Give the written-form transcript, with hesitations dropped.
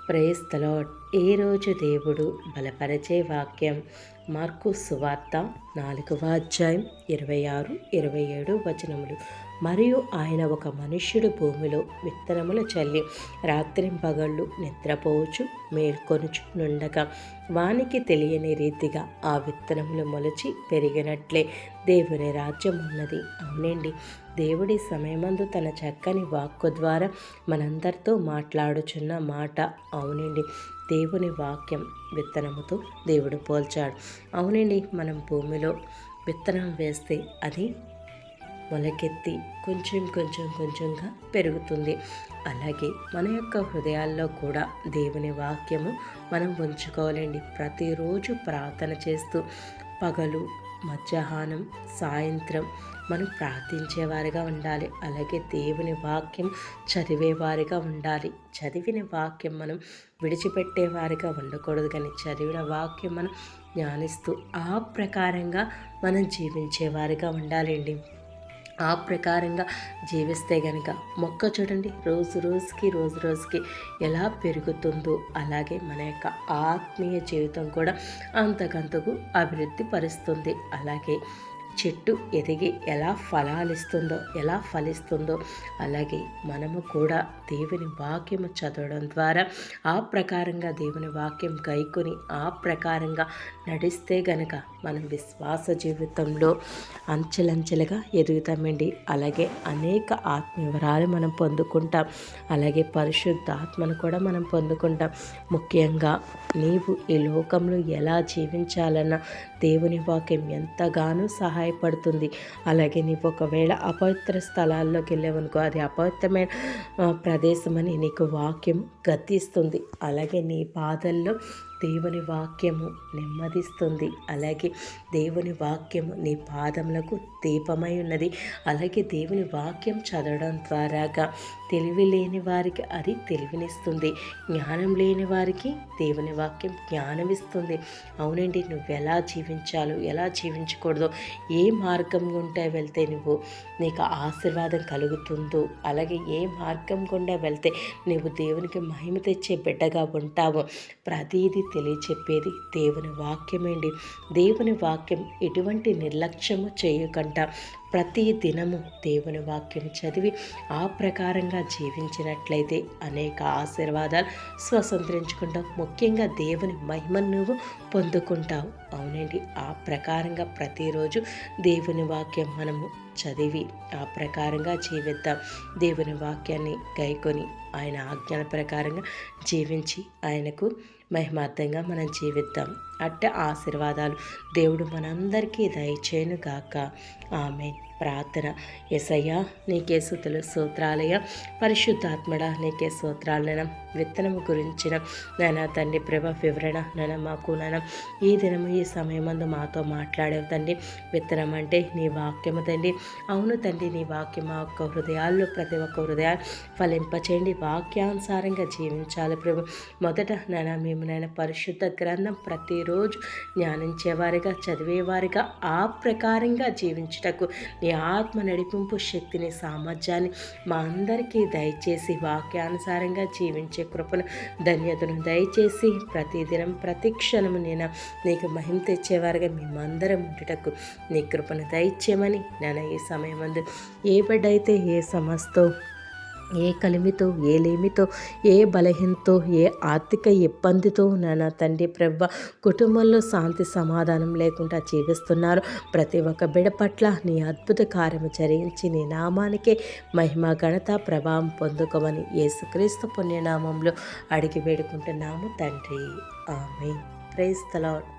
Praise the lord. ఈ రోజు దేవుడు బలపరిచే వాక్యం మార్కు సువార్త 4వ అధ్యాయం 26, 27 వచనములు. మరియు ఆయన ఒక మనుష్యుడు భూమిలో విత్తనములు చల్లి రాత్రింపగళ్ళు నిద్రపోవచ్చు మేల్కొనుచునుండగా వానికి తెలియని రీతిగా ఆ విత్తనములు మొలచి పెరిగినట్లే దేవుని రాజ్యం ఉన్నది. అవునండి, దేవుడి సమయమందు తన చక్కని వాక్కు ద్వారా మనందరితో మాట్లాడుచున్న మాట. అవునండి, దేవుని వాక్యం విత్తనముతో దేవుడు పోల్చాడు. అవునండి, మనం భూమిలో విత్తనం వేస్తే అది మొలకెత్తి కొంచెంగా పెరుగుతుంది. అలాగే మన యొక్క హృదయాల్లో కూడా దేవుని వాక్యము మనం ఉంచుకోవాలండి. ప్రతిరోజు ప్రార్థన చేస్తూ పగలు, మధ్యాహ్నం, సాయంత్రం మనం ప్రార్థించేవారిగా ఉండాలి. అలాగే దేవుని వాక్యం చదివేవారిగా ఉండాలి. చదివిన వాక్యం మనం విడిచిపెట్టేవారిగా ఉండకూడదు, కానీ చదివిన వాక్యం మనం ధ్యానిస్తూ ఆ ప్రకారంగా మనం జీవించేవారిగా ఉండాలండి. ఆ ప్రకారంగా జీవిస్తే గనక మొక్క చూడండి రోజు రోజుకి ఎలా పెరుగుతుందో అలాగే మన యొక్క ఆత్మీయ జీవితం కూడా అంతకంతకు అభివృద్ధి పరుస్తుంది. అలాగే చెట్టు ఎదిగి ఎలా ఫలాలిస్తుందో, ఎలా ఫలిస్తుందో అలాగే మనము కూడా దేవుని వాక్యము చదవడం ద్వారా ఆ ప్రకారంగా దేవుని వాక్యం గైకొని ఆ ప్రకారంగా నడిస్తే గనక మనం విశ్వాస జీవితంలో అంచెలంచెలుగా ఎదుగుతామండి. అలాగే అనేక ఆత్మీయవరాలు మనం పొందుకుంటాం. అలాగే పరిశుద్ధాత్మను కూడా మనం పొందుకుంటాం. ముఖ్యంగా నీవు ఈ లోకంలో ఎలా జీవించాలన్న దేవుని వాక్యం ఎంతగానో సహాయపడుతుంది. అలాగే నీవు ఒకవేళ అపవిత్ర స్థలాల్లోకి వెళ్ళావనుకో, అది అపవిత్రమైన ప్రదేశమని నీకు వాక్యం గద్దిస్తుంది. అలాగే నీ బాధల్లో దేవుని వాక్యము నెమ్మదిస్తుంది. అలాగే దేవుని వాక్యము నీ పాదములకు దీపమై ఉన్నది. అలాగే దేవుని వాక్యం చదవడం ద్వారాగా తెలివి లేని వారికి అది తెలివినిస్తుంది, జ్ఞానం లేని వారికి దేవుని వాక్యం జ్ఞానం ఇస్తుంది. అవునండి, నువ్వు ఎలా జీవించాలో ఎలా జీవించకూడదో, ఏ మార్గం గుండా వెళ్తే నీకు ఆశీర్వాదం కలుగుతుందో, అలాగే ఏ మార్గం గుండా వెళ్తే నువ్వు దేవునికి మహిమ తెచ్చే బిడ్డగా ఉంటావో ప్రతీది తెలియచెప్పేది దేవుని వాక్యమేండి. దేవుని వాక్యం ఎటువంటి నిర్లక్ష్యము చేయకుండా ప్రతి దినము దేవుని వాక్యం చదివి ఆ ప్రకారంగా జీవించినట్లయితే అనేక ఆశీర్వాదాలు స్వతంత్రించుకుంటావు. ముఖ్యంగా దేవుని మహిమను నువ్వు పొందుకుంటావు. అవునండి, ఆ ప్రకారంగా ప్రతిరోజు దేవుని వాక్యం మనము చదివి ఆ ప్రకారంగా జీవిద్దాం. దేవుని వాక్యాన్ని గైకొని ఆయన ఆజ్ఞల ప్రకారంగా జీవించి ఆయనకు మహిమార్థంగా మనం జీవిద్దాం. అట్ట ఆశీర్వాదాలు దేవుడు మనందరికీ దయచేయును గాక. ఆమేన్. ప్రార్థన. యేసయ్యా, నీకే స్తుతులు స్తోత్రాలయ్యా. పరిశుద్ధాత్మడా, నీకే స్తోత్రాలైనా. విత్తనము గురించిన నాయనా తండ్రి ప్రభ వివరణ నాయన మాకు నాయన ఈ దినము ఈ సమయమందు మాతో మాట్లాడేవి తండ్రి. విత్తనం అంటే నీ వాక్యము తండ్రి. అవును తండ్రి, నీ వాక్యం మా ఒక్క హృదయాల్లో ప్రతి ఒక్క హృదయాలు ఫలింపచేయండి. వాక్యానుసారంగా జీవించాలి ప్రభు. మొదట నాయన మేము నాయన పరిశుద్ధ గ్రంథం ప్రతిరోజు ధ్యానించేవారిగా చదివేవారిగా ఆ ప్రకారంగా జీవించుటకు నీ ఆత్మ నడిపింపు శక్తిని సామర్థ్యాన్ని మా అందరికీ దయచేసి వాక్యానుసారంగా జీవించే కృపను ధన్యతను దయచేసి ప్రతిదినం ప్రతి క్షణము నేను నీకు మహిమ తెచ్చేవారుగా మేమందరం ఉండుటకు నీ కృపను దయచేయమని నేను ఈ సమయమందు ఏ బిడ్డైతే ఏ సమస్తో ఏ కలిమితో ఏ లేమితో ఏ బలహీనతో ఏ ఆర్థిక ఇబ్బందితో నాన్న తండ్రి ప్రభ కుటుంబంలో శాంతి సమాధానం లేకుండా జీవిస్తున్నారు ప్రతి ఒక్క బిడ పట్ల నీ అద్భుత కార్యము జరిగించి నీ నామానికే మహిమ ఘనత ప్రభావం పొందుకోమని యేసుక్రీస్తు పుణ్యనామంలో అడిగి వేడుకుంటున్నాము తండ్రి. ఆమేన్. Praise the lord.